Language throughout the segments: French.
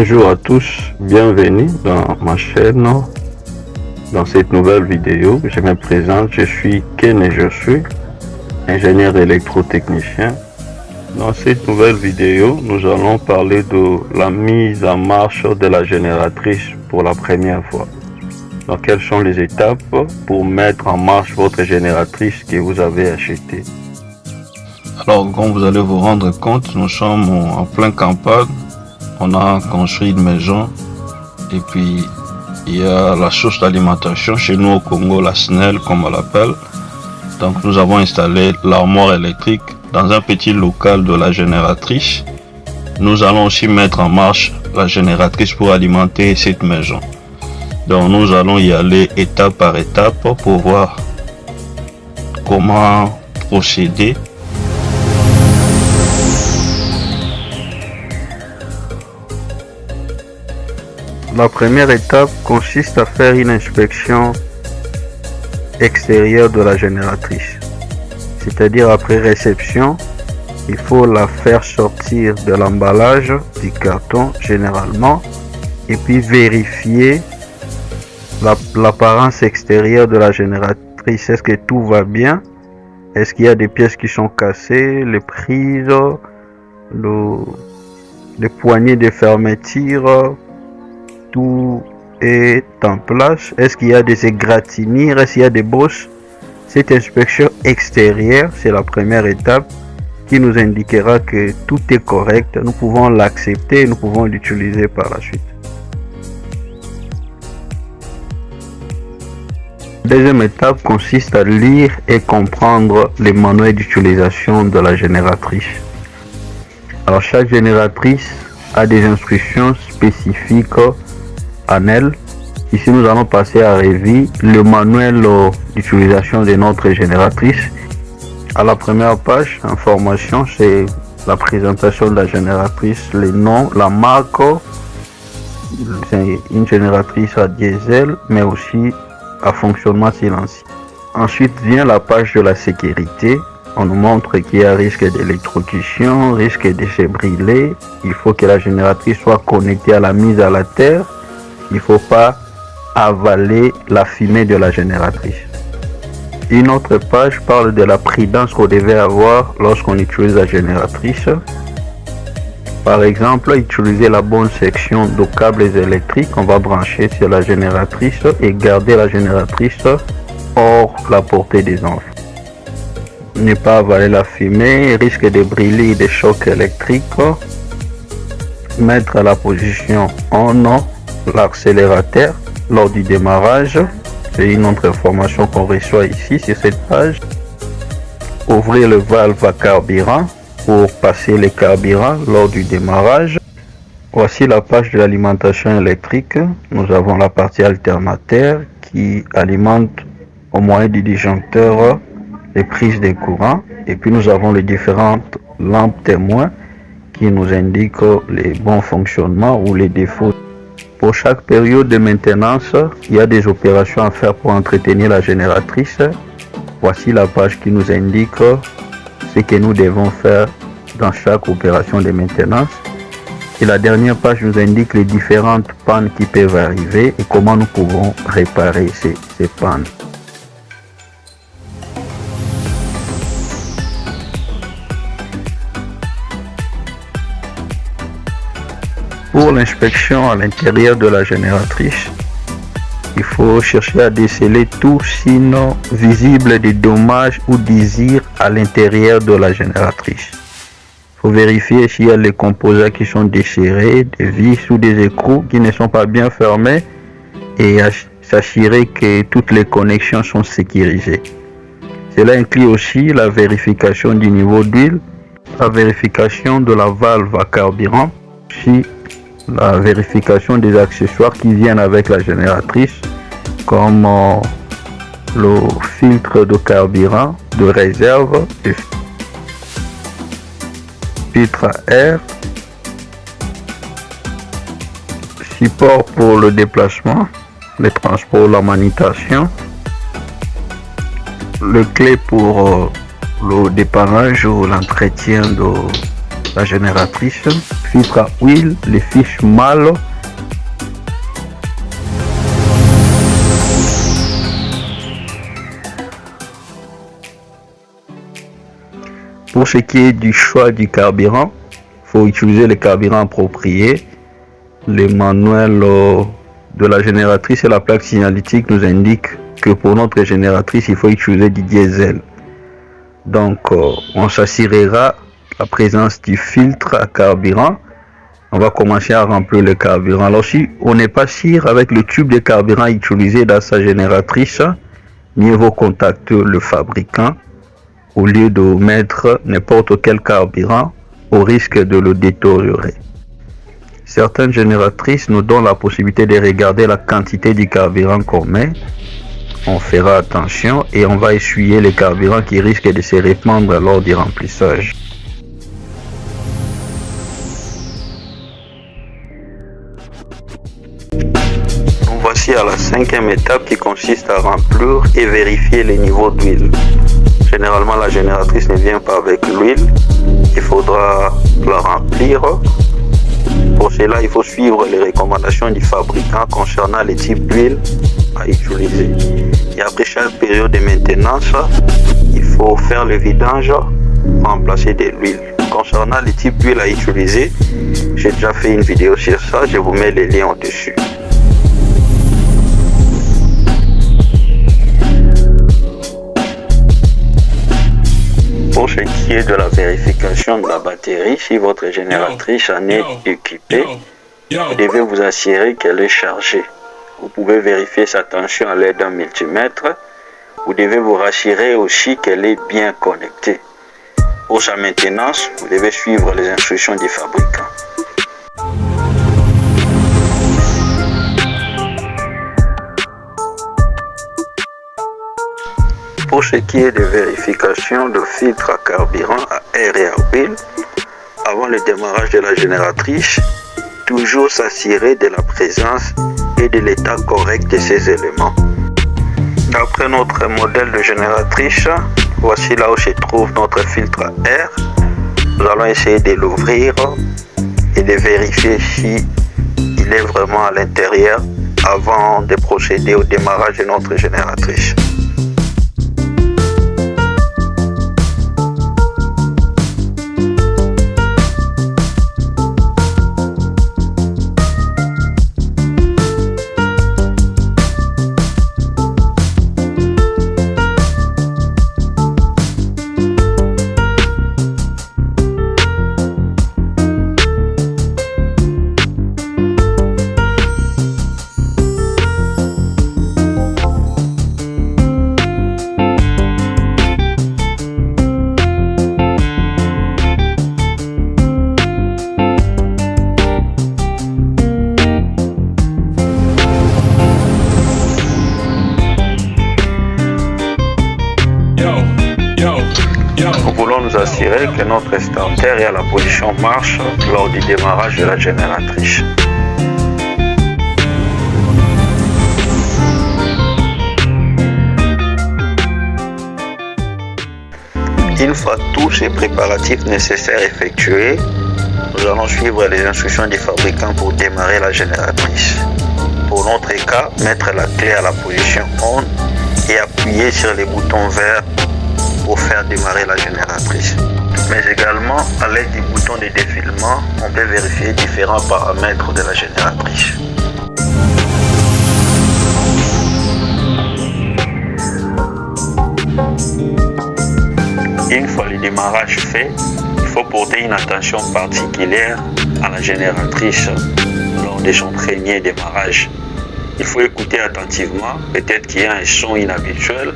Bonjour à tous, bienvenue dans ma chaîne. Dans cette nouvelle vidéo, je me présente, je suis Ken et je suis ingénieur électrotechnicien. Dans cette nouvelle vidéo, nous allons parler de la mise en marche de la génératrice pour la première fois. Donc, quelles sont les étapes pour mettre en marche votre génératrice que vous avez achetée? Alors, comme vous allez vous rendre compte, nous sommes en plein campagne. On a construit une maison et puis il y a la source d'alimentation chez nous au Congo, la SNEL comme on l'appelle. Donc nous avons installé l'armoire électrique dans un petit local de la génératrice. Nous allons aussi mettre en marche la génératrice pour alimenter cette maison. Donc nous allons y aller étape par étape pour voir comment procéder. La première étape consiste à faire une inspection extérieure de la génératrice. C'est-à-dire après réception, il faut la faire sortir de l'emballage du carton généralement et puis vérifier l'apparence extérieure de la génératrice. Est-ce que tout va bien? Est-ce qu'il y a des pièces qui sont cassées, les prises, les poignées de fermeture? Tout est en place. Est-ce qu'il y a des égratignures? Est-ce qu'il y a des bosses? Cette inspection extérieure, c'est la première étape qui nous indiquera que tout est correct. Nous pouvons l'accepter et nous pouvons l'utiliser par la suite. La deuxième étape consiste à lire et comprendre les manuels d'utilisation de la génératrice. Alors chaque génératrice a des instructions spécifiques en elle. Ici nous allons passer à revue le manuel d'utilisation de notre génératrice. À la première page, information, c'est la présentation de la génératrice, les noms, la marque. C'est une génératrice à diesel mais aussi à fonctionnement silencieux. Ensuite vient la page de la sécurité. On nous montre qu'il y a risque d'électrocution, risque de se brûler. Il faut que la génératrice soit connectée à la mise à la terre. Il ne faut pas avaler la fumée de la génératrice. Une autre page parle de la prudence qu'on devait avoir lorsqu'on utilise la génératrice. Par exemple, utiliser la bonne section de câbles électriques qu'on va brancher sur la génératrice et garder la génératrice hors la portée des enfants. Ne pas avaler la fumée, risque de brûler des chocs électriques. Mettre à la position en l'accélérateur lors du démarrage. C'est une autre information qu'on reçoit ici sur cette page. Ouvrir le valve à carburant pour passer le carburant lors du démarrage. Voici la page de l'alimentation électrique. Nous avons la partie alternateur qui alimente au moyen du disjoncteur les prises de courant. Et puis nous avons les différentes lampes témoins qui nous indiquent les bons fonctionnements ou les défauts. Pour chaque période de maintenance, il y a des opérations à faire pour entretenir la génératrice. Voici la page qui nous indique ce que nous devons faire dans chaque opération de maintenance. Et la dernière page nous indique les différentes pannes qui peuvent arriver et comment nous pouvons réparer ces pannes. Pour l'inspection à l'intérieur de la génératrice, il faut chercher à déceler tout signe visible de dommages ou désirs à l'intérieur de la génératrice. Il faut vérifier s'il y a les composants qui sont déchirés, des vis ou des écrous qui ne sont pas bien fermés et s'assurer que toutes les connexions sont sécurisées. Cela inclut aussi la vérification du niveau d'huile, la vérification de la valve à carburant, aussi la vérification des accessoires qui viennent avec la génératrice comme le filtre de carburant de réserve, le filtre à air, support pour le déplacement, le transport, la manutention, le clé pour le dépannage ou l'entretien de la génératrice, filtre à huile, les fiches mal. Pour ce qui est du choix du carburant, il faut utiliser le carburant approprié. Le manuel de la génératrice et la plaque signalétique nous indiquent que pour notre génératrice, il faut utiliser du diesel. Donc, on s'assurera la présence du filtre à carburant. On va commencer à remplir le carburant. Alors, si on n'est pas sûr avec le tube de carburant utilisé dans sa génératrice, mieux vaut contacter le fabricant au lieu de mettre n'importe quel carburant au risque de le détériorer. Certaines génératrices nous donnent la possibilité de regarder la quantité du carburant qu'on met. On fera attention et on va essuyer les carburants qui risquent de se répandre lors du remplissage. Nous voici à la 5e étape qui consiste à remplir et vérifier les niveaux d'huile. Généralement, la génératrice ne vient pas avec l'huile. Il faudra la remplir. Pour cela, il faut suivre les recommandations du fabricant concernant les types d'huile à utiliser. Et après chaque période de maintenance, il faut faire le vidange, remplacer de l'huile. Concernant les types d'huile à utiliser, j'ai déjà fait une vidéo sur ça, je vous mets les liens au-dessus. Pour ce qui est de la vérification de la batterie, si votre génératrice en est équipée, vous devez vous assurer qu'elle est chargée. Vous pouvez vérifier sa tension à l'aide d'un multimètre. Vous devez vous rassurer aussi qu'elle est bien connectée. Pour sa maintenance, vous devez suivre les instructions du fabricant. Pour ce qui est de vérification de filtre à carburant, à air et à huile, avant le démarrage de la génératrice, toujours s'assurer de la présence et de l'état correct de ces éléments. D'après notre modèle de génératrice, voici là où se trouve notre filtre à air. Nous allons essayer de l'ouvrir et de vérifier si il est vraiment à l'intérieur avant de procéder au démarrage de notre génératrice. Nous voulons nous assurer que notre starter est à la position marche lors du démarrage de la génératrice. Une fois tous ces préparatifs nécessaires effectués, nous allons suivre les instructions du fabricant pour démarrer la génératrice. Pour notre cas, mettre la clé à la position on et appuyer sur les boutons verts pour faire démarrer la génératrice. Mais également, à l'aide du bouton de défilement, on peut vérifier différents paramètres de la génératrice. Une fois le démarrage fait, il faut porter une attention particulière à la génératrice lors de son premier démarrage. Il faut écouter attentivement, peut-être qu'il y a un son inhabituel.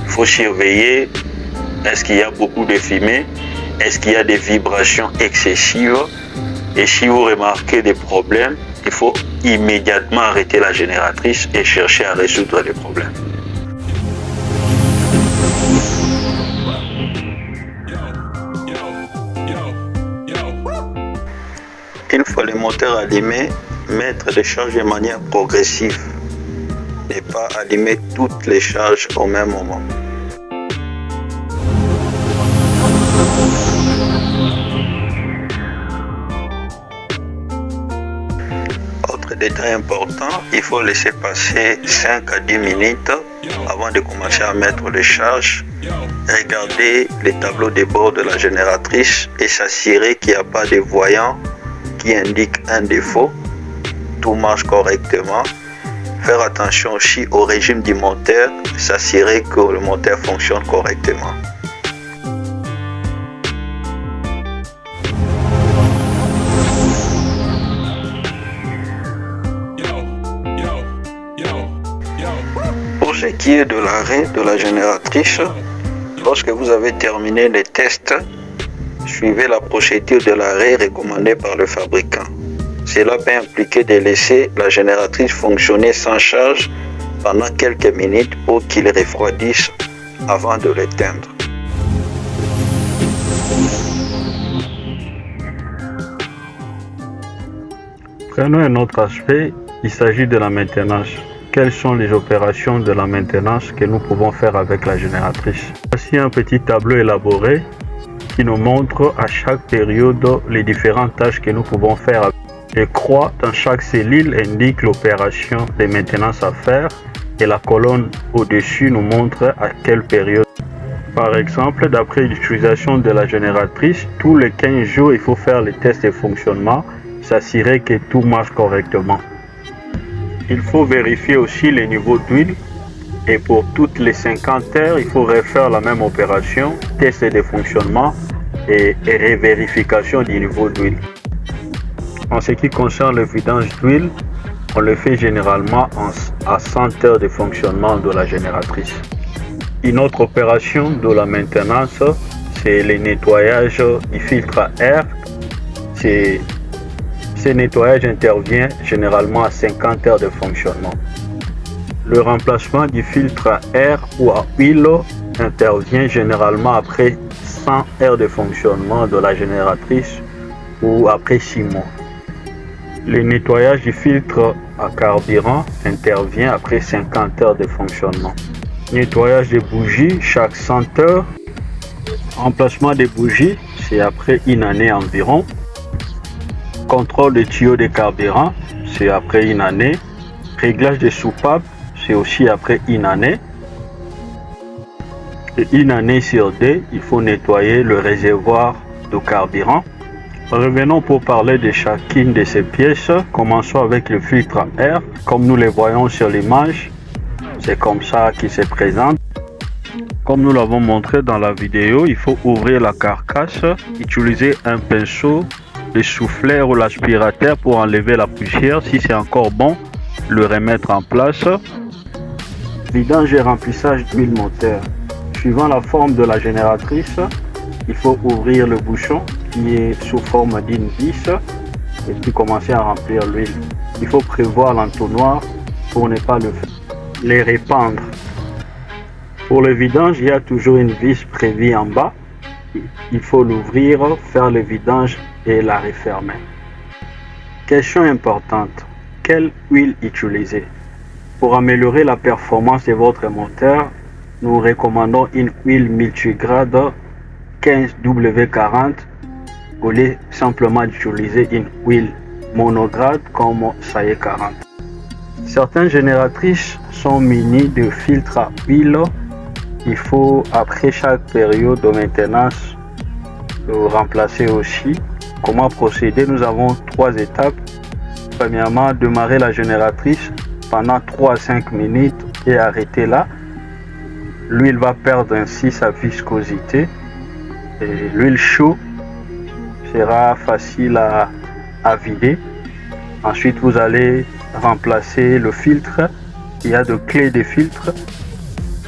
Il faut surveiller, est-ce qu'il y a beaucoup de fumée, est-ce qu'il y a des vibrations excessives. Et si vous remarquez des problèmes, il faut immédiatement arrêter la génératrice et chercher à résoudre les problèmes. Une fois le moteur allumé, mettre les charges de manière progressive. Ne pas allumer toutes les charges au même moment. Autre détail important, il faut laisser passer 5 à 10 minutes avant de commencer à mettre les charges. Regardez les tableaux de bord de la génératrice et s'assurer qu'il n'y a pas de voyant qui indique un défaut. Tout marche correctement. Faire attention aussi au régime du moteur, s'assurer que le moteur fonctionne correctement. Pour ce qui est de l'arrêt de la génératrice, lorsque vous avez terminé les tests, suivez la procédure de l'arrêt recommandée par le fabricant. Cela peut impliquer de laisser la génératrice fonctionner sans charge pendant quelques minutes pour qu'il refroidisse avant de l'éteindre. Prenons un autre aspect, il s'agit de la maintenance. Quelles sont les opérations de la maintenance que nous pouvons faire avec la génératrice? Voici un petit tableau élaboré qui nous montre à chaque période les différentes tâches que nous pouvons faire. Les croix dans chaque cellule indiquent l'opération de maintenance à faire et la colonne au-dessus nous montre à quelle période. Par exemple, d'après l'utilisation de la génératrice, tous les 15 jours, il faut faire les tests de fonctionnement, s'assurer que tout marche correctement. Il faut vérifier aussi les niveaux d'huile et pour toutes les 50 heures, il faut refaire la même opération, test de fonctionnement et révérification du niveau d'huile. En ce qui concerne le vidange d'huile, on le fait généralement à 100 heures de fonctionnement de la génératrice. Une autre opération de la maintenance, c'est le nettoyage du filtre à air. Ce nettoyage intervient généralement à 50 heures de fonctionnement. Le remplacement du filtre à air ou à huile intervient généralement après 100 heures de fonctionnement de la génératrice ou après 6 mois. Le nettoyage du filtre à carburant intervient après 50 heures de fonctionnement. Nettoyage des bougies chaque 100 heures. Remplacement des bougies, c'est après une année environ. Contrôle des tuyaux de carburant, c'est après une année. Réglage des soupapes, c'est aussi après une année. Et une année sur 2, il faut nettoyer le réservoir de carburant. Revenons pour parler de chacune de ces pièces. Commençons avec le filtre à air. Comme nous le voyons sur l'image, c'est comme ça qu'il se présente. Comme nous l'avons montré dans la vidéo, il faut ouvrir la carcasse, utiliser un pinceau, le souffleur ou l'aspirateur pour enlever la poussière. Si c'est encore bon, le remettre en place. Vidange et remplissage d'huile moteur. Suivant la forme de la génératrice, il faut ouvrir le bouchon qui est sous forme d'une vis et puis commencer à remplir l'huile. Il faut prévoir l'entonnoir pour ne pas les répandre. Pour le vidange, il y a toujours une vis prévue en bas. Il faut l'ouvrir, faire le vidange et la refermer. Question importante, quelle huile utiliser? Pour améliorer la performance de votre moteur, nous recommandons une huile multigrade 15W40 au lieu simplement d'utiliser une huile monograde comme SAE 40. Certaines génératrices sont munies de filtres à huile. Il faut après chaque période de maintenance le remplacer aussi. Comment procéder? Nous avons 3 étapes. Premièrement, démarrer la génératrice pendant 3 à 5 minutes et arrêter là. L'huile va perdre ainsi sa viscosité. L'huile chaude sera facile à vider. Ensuite, vous allez remplacer le filtre. Il y a de clés de filtre.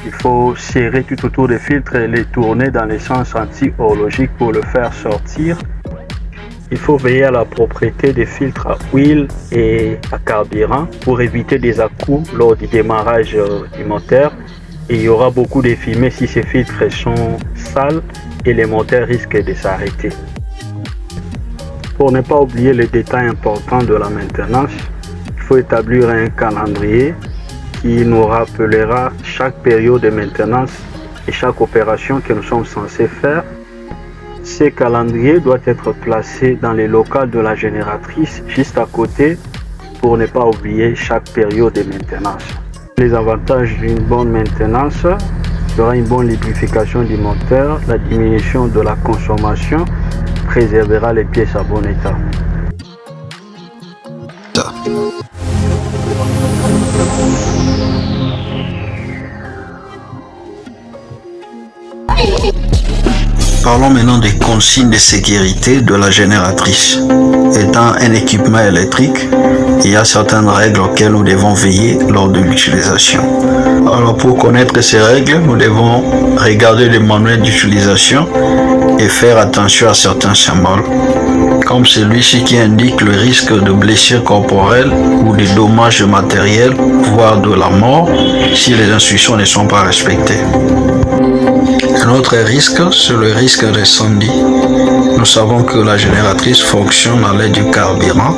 Il faut serrer tout autour des filtres et les tourner dans le sens anti-horlogique pour le faire sortir. Il faut veiller à la propreté des filtres à huile et à carburant pour éviter des à-coups lors du démarrage du moteur. Et il y aura beaucoup de fumée si ces filtres sont sales et les moteurs risquent de s'arrêter. Pour ne pas oublier les détails importants de la maintenance, il faut établir un calendrier qui nous rappellera chaque période de maintenance et chaque opération que nous sommes censés faire. Ce calendrier doit être placé dans les locales de la génératrice, juste à côté pour ne pas oublier chaque période de maintenance. Les avantages d'une bonne maintenance sera une bonne lubrification du moteur, la diminution de la consommation préservera les pièces à bon état. Parlons maintenant des consignes de sécurité de la génératrice. Étant un équipement électrique, il y a certaines règles auxquelles nous devons veiller lors de l'utilisation. Alors pour connaître ces règles, nous devons regarder le manuel d'utilisation et faire attention à certains symboles, comme celui-ci qui indique le risque de blessures corporelles ou de dommages matériels, voire de la mort, si les instructions ne sont pas respectées. Un autre risque, c'est le risque d'incendie. Nous savons que la génératrice fonctionne à l'aide du carburant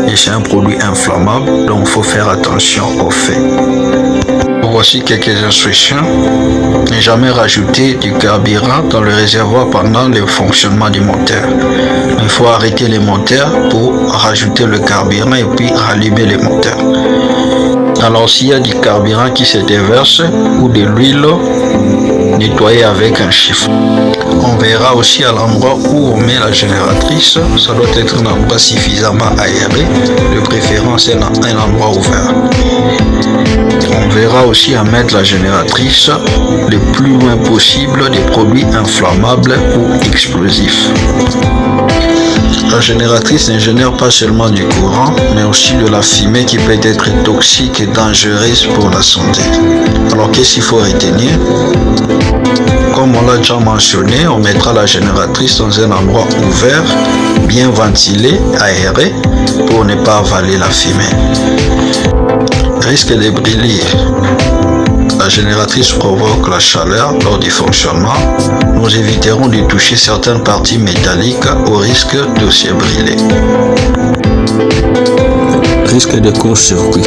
et c'est un produit inflammable, donc il faut faire attention aux faits. Voici quelques instructions. Ne jamais rajouter du carburant dans le réservoir pendant le fonctionnement du moteur. Il faut arrêter le moteur pour rajouter le carburant et puis rallumer le moteur. Alors s'il y a du carburant qui se déverse ou de l'huile, nettoyer avec un chiffre. On verra aussi à l'endroit où on met la génératrice, ça doit être un endroit suffisamment aéré, de préférence un endroit ouvert. On verra aussi à mettre la génératrice le plus loin possible des produits inflammables ou explosifs. La génératrice ne génère pas seulement du courant, mais aussi de la fumée qui peut être toxique et dangereuse pour la santé. Alors qu'est-ce qu'il faut retenir? Comme on l'a déjà mentionné, on mettra la génératrice dans un endroit ouvert, bien ventilé, aéré, pour ne pas avaler la fumée. Risque de brûler. La génératrice provoque la chaleur lors du fonctionnement. Nous éviterons de toucher certaines parties métalliques au risque de se brûler. Risque de court-circuit.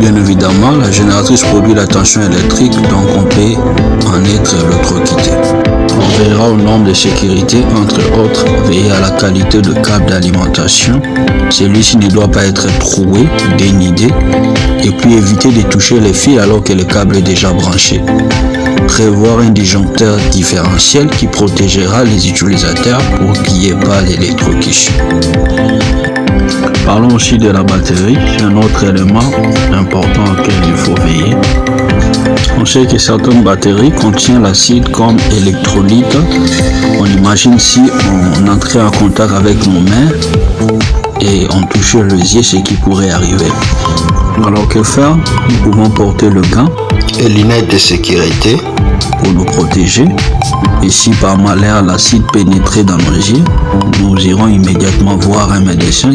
Bien évidemment, la génératrice produit la tension électrique, donc on peut en être électrocuté. On verra au nombre de sécurité, entre autres, veiller à la qualité de câble d'alimentation. Celui-ci ne doit pas être troué, dénudé, et puis éviter de toucher les fils alors que le câble est déjà branché. Prévoir un disjoncteur différentiel qui protégera les utilisateurs pour qu'il n'y ait pas d'électrocution. Parlons aussi de la batterie, c'est un autre élément important auquel il faut veiller. On sait que certaines batteries contiennent l'acide comme électrolyte. On imagine si on entrait en contact avec nos mains et on touchait le levier, ce qui pourrait arriver. Alors que faire? Nous pouvons porter le gant et lunettes de sécurité pour nous protéger. Et si par malheur l'acide pénétrait dans nos yeux, nous irons immédiatement voir un médecin.